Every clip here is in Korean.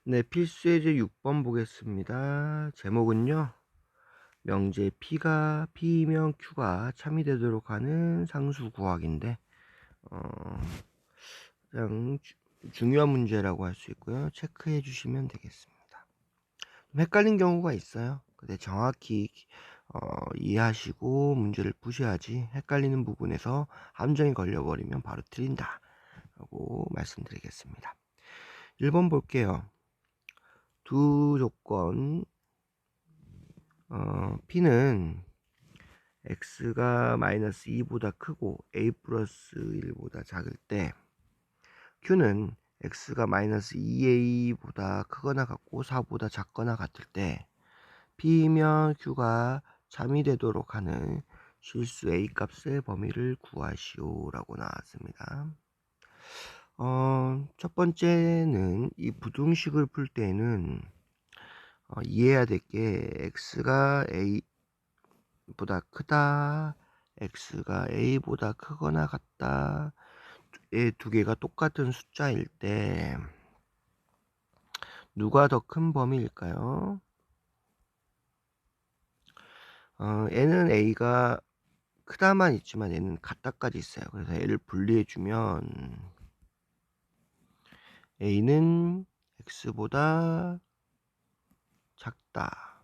네, 필수예제 6번 보겠습니다. 제목은요. 명제 P면 Q가 참이 되도록 하는 상수 구하기인데 그냥 중요한 문제라고 할 수 있고요. 체크해 주시면 되겠습니다. 좀 헷갈린 경우가 있어요. 근데 정확히 이해하시고 문제를 푸셔야지 헷갈리는 부분에서 함정이 걸려버리면 바로 틀린다 라고 말씀드리겠습니다. 1번 볼게요. 두 조건 P는 x가 마이너스 2보다 크고 a 플러스 1보다 작을 때 q는 x가 마이너스 2a보다 크거나 같고 4보다 작거나 같을 때 p면 q가 참이 되도록 하는 실수 a 값의 범위를 구하시오 라고 나왔습니다. 첫 번째는 이 부등식을 풀 때는 이해해야 될 게 x가 a 보다 크다, x가 a보다 크거나 같다, 이 두 개가 똑같은 숫자일 때 누가 더 큰 범위일까요? n은 a가 크다만 있지만 n은 같다까지 있어요. 그래서 a를 분리해주면 a는 x보다 작다.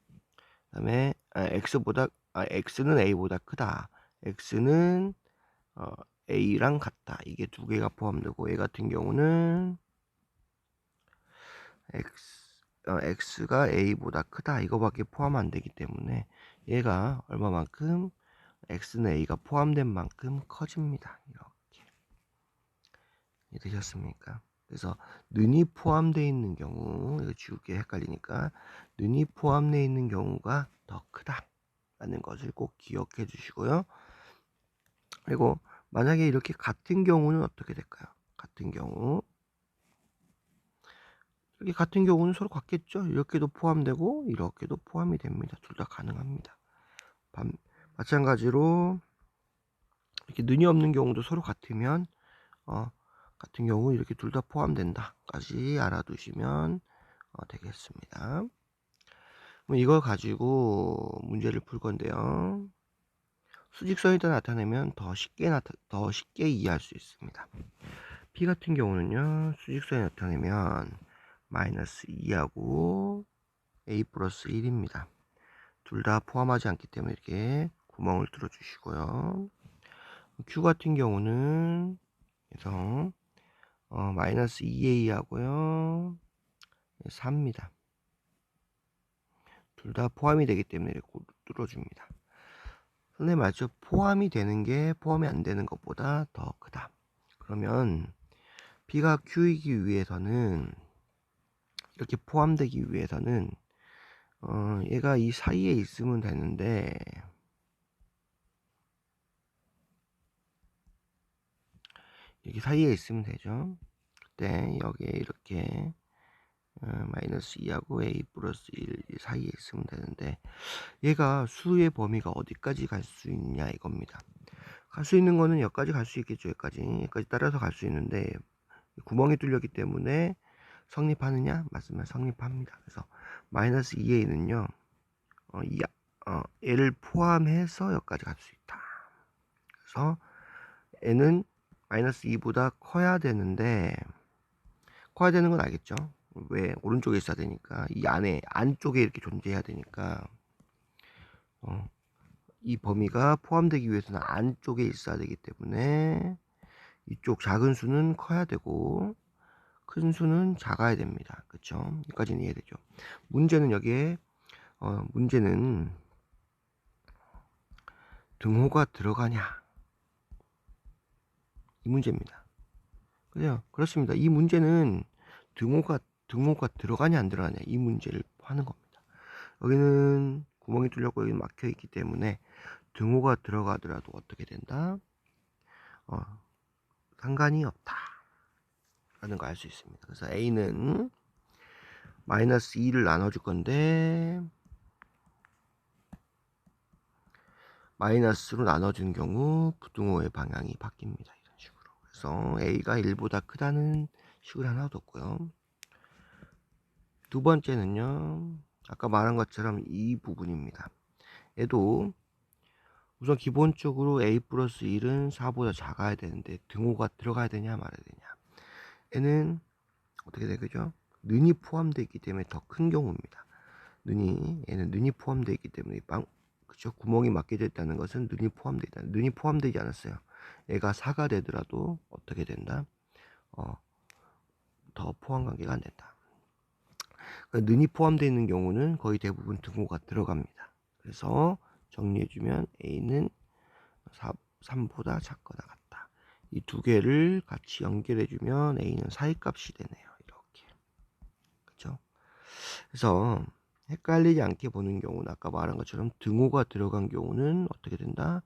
그 다음에 x는 a보다 크다. x는 a랑 같다. 이게 두 개가 포함되고, a 같은 경우는 x가 a보다 크다 이거밖에 포함 안 되기 때문에 얘가 얼마만큼 x는 a가 포함된 만큼 커집니다. 이렇게 되셨습니까? 그래서 는이 포함되어 있는 경우, 이거 지우개 헷갈리니까 는이 포함되어 있는 경우가 더 크다 라는 것을 꼭 기억해 주시고요. 그리고 만약에 이렇게 같은 경우는 어떻게 될까요? 이렇게 같은 경우는 서로 같겠죠. 이렇게도 포함되고 이렇게도 포함이 됩니다. 둘 다 가능합니다. 마찬가지로 이렇게 는이 없는 경우도 서로 같으면 같은 경우 이렇게 둘 다 포함된다까지 알아두시면 되겠습니다. 그럼 이걸 가지고 문제를 풀 건데요. 수직선에다 나타내면 더 쉽게 이해할 수 있습니다. P 같은 경우는요, 수직선에 나타내면 마이너스 2하고 a 플러스 1입니다. 둘 다 포함하지 않기 때문에 이렇게 구멍을 뚫어 주시고요. Q 같은 경우는 그래서 마이너스 2a 하고요 4입니다. 둘 다 포함이 되기 때문에 이렇게 뚫어줍니다. 선생님 맞죠? 포함이 되는 게 포함이 안 되는 것보다 더 크다. 그러면 P가 Q이기 위해서는, 이렇게 포함되기 위해서는 얘가 이 사이에 있으면 되는데, 여기 사이에 있으면 되죠. 그때 여기에 이렇게 마이너스 2하고 a 플러스 1 사이에 있으면 되는데, 얘가 수의 범위가 어디까지 갈 수 있냐 이겁니다. 갈 수 있는 거는 여기까지 갈 수 있겠죠. 여기까지 따라서 갈 수 있는데 구멍이 뚫렸기 때문에 성립하느냐? 맞으면 성립합니다. 그래서 마이너스 2a는요 얘를 포함해서 여기까지 갈 수 있다. 그래서 n은 마이너스 2보다 커야 되는데, 커야 되는 건 알겠죠? 왜? 오른쪽에 있어야 되니까, 이 안쪽에 이렇게 존재해야 되니까 이 범위가 포함되기 위해서는 안쪽에 있어야 되기 때문에 이쪽 작은 수는 커야 되고 큰 수는 작아야 됩니다. 그쵸? 여기까지는 이해되죠? 문제는 여기에 문제는 등호가 들어가냐 이 문제입니다. 그래요. 그렇습니다. 이 문제는 등호가 들어가냐 안 들어가냐 이 문제를 하는 겁니다. 여기는 구멍이 뚫렸고 여기는 막혀 있기 때문에 등호가 들어가더라도 어떻게 된다? 상관이 없다 라는 거 알 수 있습니다. 그래서 A는 마이너스 2를 나눠줄 건데 마이너스로 나눠준 경우 부등호의 방향이 바뀝니다. 이런 식으로. 그래서 A가 1보다 크다는 식을 하나 뒀고요. 두 번째는요. 아까 말한 것처럼 이 부분입니다. 얘도 우선 기본적으로 a 플러스 1은 4보다 작아야 되는데 등호가 들어가야 되냐 말아야 되냐. 얘는 어떻게 되겠죠? 는이 포함되어 있기 때문에 더 큰 경우입니다. 얘는 는이 포함되어 있기 때문에 그쵸? 구멍이 막혀져 있다는 것은 는이 포함되어 있다. 는이 포함되지 않았어요. 얘가 4가 되더라도 어떻게 된다? 더 포함 관계가 안 된다. 그러니까 는이 포함되어 있는 경우는 거의 대부분 등호가 들어갑니다. 그래서 정리해주면 a는 3보다 작거나 같다. 이 두 개를 같이 연결해주면 a는 사이값이 되네요. 이렇게. 그렇죠? 그래서 헷갈리지 않게 보는 경우는 아까 말한 것처럼 등호가 들어간 경우는 어떻게 된다?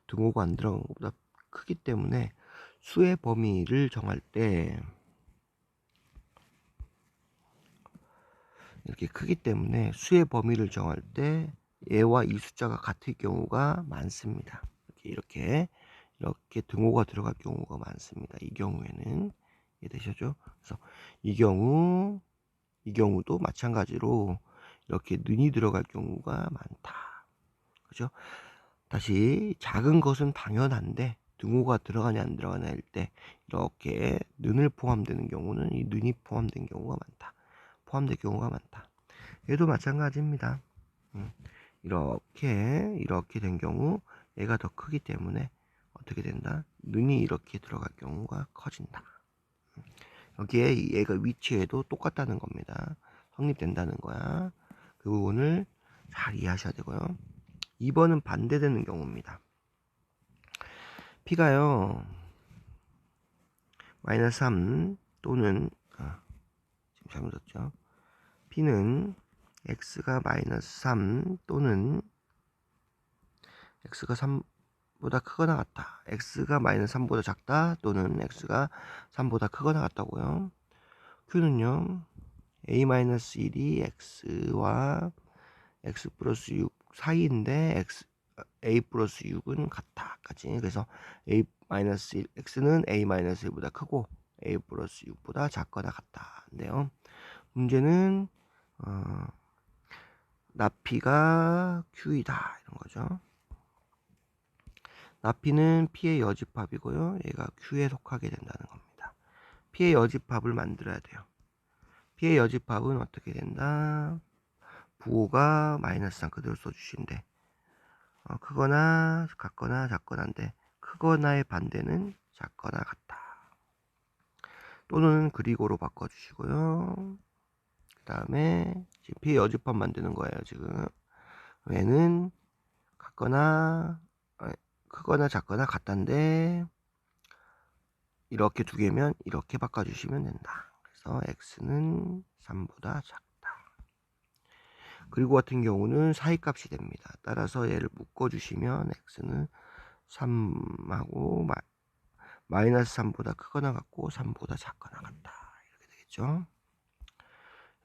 등호가 안 들어간 것보다 크기 때문에 수의 범위를 정할 때 이렇게 크기 때문에 수의 범위를 정할 때 얘와 이 숫자가 같을 경우가 많습니다. 이렇게 등호가 들어갈 경우가 많습니다. 이 경우에는 이해되셨죠? 그래서 이 경우도 마찬가지로 이렇게 는이 들어갈 경우가 많다. 그죠? 다시 작은 것은 당연한데 등호가 들어가냐 안 들어가냐 할 때 이렇게 는을 포함되는 경우는 이 는이 포함된 경우가 많다. 포함된 경우가 많다. 얘도 마찬가지입니다. 이렇게 된 경우 얘가 더 크기 때문에 어떻게 된다? 는이 이렇게 들어갈 경우가 커진다. 여기에 얘가 위치에도 똑같다는 겁니다. 성립된다는 거야. 그 부분을 잘 이해하셔야 되고요. 2번은 반대되는 경우입니다. P가요 마이너스 3 또는 지금 잘못 썼죠. P는 X가 마이너스 3 또는 X가 3보다 크거나 같다. X가 마이너스 3보다 작다 또는 X가 3보다 크거나 같다고요. Q는요 A-1이 X와 X 플러스 6 사이인데 A 플러스 6은 같다까지. 그래서 A-1 X는 A-1보다 크고 A 플러스 6보다 작거나 같다인데요. 문제는 나피가 Q이다 이런 거죠. 나피는 P의 여집합이고요. 얘가 Q에 속하게 된다는 겁니다. P의 여집합을 만들어야 돼요. P의 여집합은 어떻게 된다? 부호가 마이너스 3 그대로 써주신대. 크거나 같거나 작거나인데 크거나의 반대는 작거나 같다. 또는 그리고로 바꿔주시고요. 그 다음에 지금 P의 여집합 만드는 거예요. 지금 얘는 크거나 작거나 같다인데 이렇게 두 개면 이렇게 바꿔주시면 된다. 그래서 X는 3보다 작다. 그리고 같은 경우는 사이값이 됩니다. 따라서 얘를 묶어주시면 X는 3하고 마이너스 3보다 크거나 같고 3보다 작거나 같다. 이렇게 되겠죠.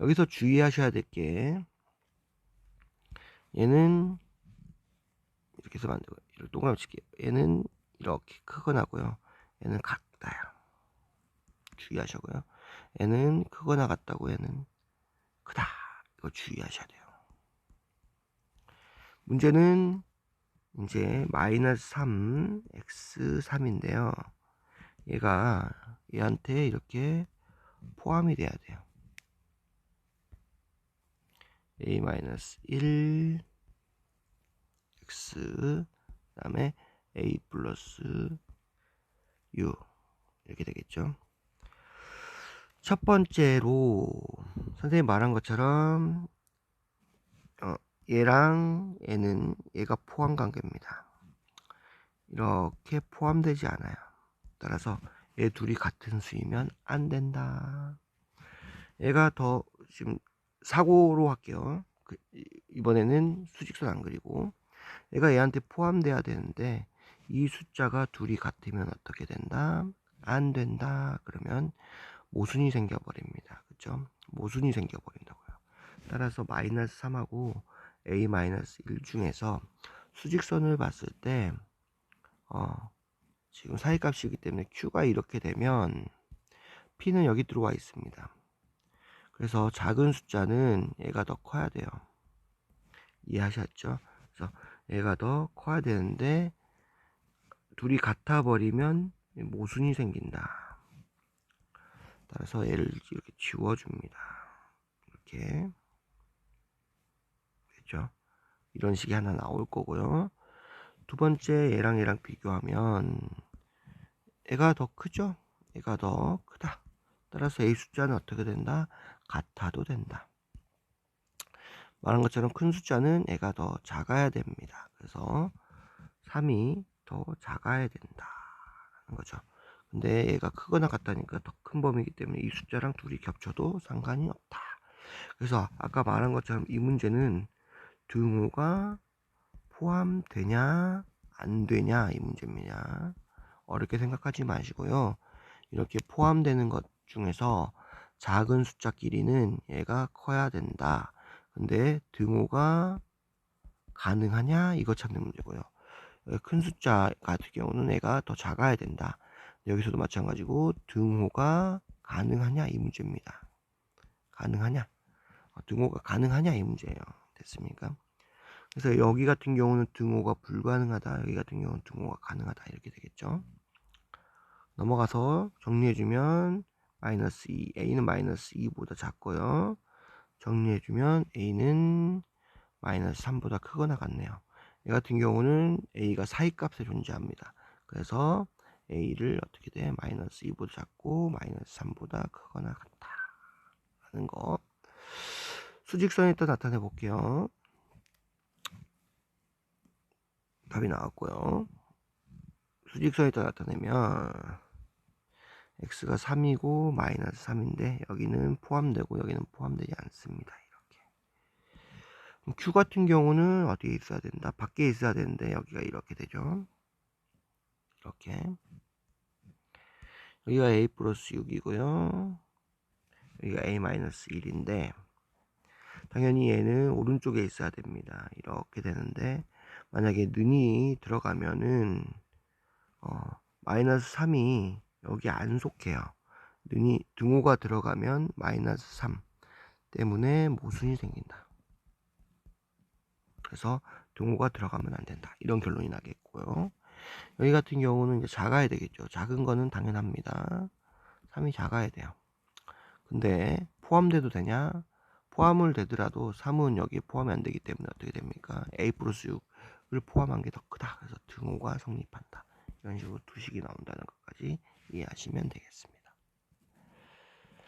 여기서 주의하셔야 될 게 얘는 이렇게 해서 만들고 이렇게 동그라미 칠게요. 얘는 이렇게 크거나고요. 얘는 같다요. 주의하시고요. 얘는 크거나 같다고 얘는 크다. 이거 주의하셔야 돼요. 문제는 이제 마이너스 3 x3인데요. 얘가 얘한테 이렇게 포함이 돼야 돼요. a-1 x 그 다음에 a 플러스 u 이렇게 되겠죠. 첫 번째로 선생님이 말한 것처럼 얘랑 얘는 얘가 포함 관계입니다. 이렇게 포함되지 않아요. 따라서 얘 둘이 같은 수이면 안 된다. 얘가 더 지금 사고로 할게요. 이번에는 수직선 안 그리고 얘가 얘한테 포함돼야 되는데 이 숫자가 둘이 같으면 어떻게 된다? 안 된다. 그러면 모순이 생겨버립니다. 그죠? 모순이 생겨버린다고요. 따라서 마이너스 3하고 A-1 중에서 수직선을 봤을 때 지금 사이값이기 때문에 Q가 이렇게 되면 P는 여기 들어와 있습니다. 그래서 작은 숫자는 얘가 더 커야 돼요. 이해하셨죠? 그래서 얘가 더 커야 되는데 둘이 같아 버리면 모순이 생긴다. 따라서 얘를 이렇게 지워줍니다. 이렇게 됐죠? 이런 식이 하나 나올 거고요. 두 번째 얘랑 비교하면 얘가 더 크죠? 얘가 더 크다. 따라서 A 숫자는 어떻게 된다? 같아도 된다. 말한 것처럼 큰 숫자는 얘가 더 작아야 됩니다. 그래서 3이 더 작아야 된다. 라는 거죠. 근데 얘가 크거나 같다니까 더 큰 범위이기 때문에 이 숫자랑 둘이 겹쳐도 상관이 없다. 그래서 아까 말한 것처럼 이 문제는 등호가 포함되냐 안 되냐 이 문제입니다. 어렵게 생각하지 마시고요. 이렇게 포함되는 것 중에서 작은 숫자끼리는 얘가 커야 된다. 근데 등호가 가능하냐 이거 찾는 문제고요. 큰 숫자 같은 경우는 얘가 더 작아야 된다. 여기서도 마찬가지고 등호가 가능하냐 이 문제입니다. 가능하냐 등호가 가능하냐 이 문제예요. 됐습니까? 그래서 여기 같은 경우는 등호가 불가능하다. 여기 같은 경우는 등호가 가능하다. 이렇게 되겠죠. 넘어가서 정리해주면 마이너스 2, a는 마이너스 2보다 작고요. 정리해주면 a는 마이너스 3보다 크거나 같네요. 이 같은 경우는 a가 사이값에 존재합니다. 그래서 a를 어떻게 돼? 마이너스 2보다 작고 마이너스 3보다 크거나 같다 라는 거. 수직선에 또 나타내 볼게요. 답이 나왔고요. 수직선에다 나타내면 x가 3이고 마이너스 3인데 여기는 포함되고 여기는 포함되지 않습니다. 이렇게. q 같은 경우는 어디에 있어야 된다? 밖에 있어야 되는데 여기가 이렇게 되죠. 이렇게. 여기가 a 플러스 6이고요. 여기가 a 마이너스 1인데 당연히 얘는 오른쪽에 있어야 됩니다. 이렇게 되는데 만약에 는이 들어가면은 마이너스 3이 여기 안 속해요. 는이 등호가 들어가면 마이너스 3 때문에 모순이 생긴다. 그래서 등호가 들어가면 안 된다. 이런 결론이 나겠고요. 여기 같은 경우는 이제 작아야 되겠죠. 작은 거는 당연합니다. 3이 작아야 돼요. 근데 포함돼도 되냐? 포함을 되더라도 3은 여기에 포함이 안 되기 때문에 어떻게 됩니까? a 플러스 6을 포함한 게 더 크다. 그래서 등호가 성립한다. 이런 식으로 두 식이 나온다는 것까지 이해하시면 되겠습니다.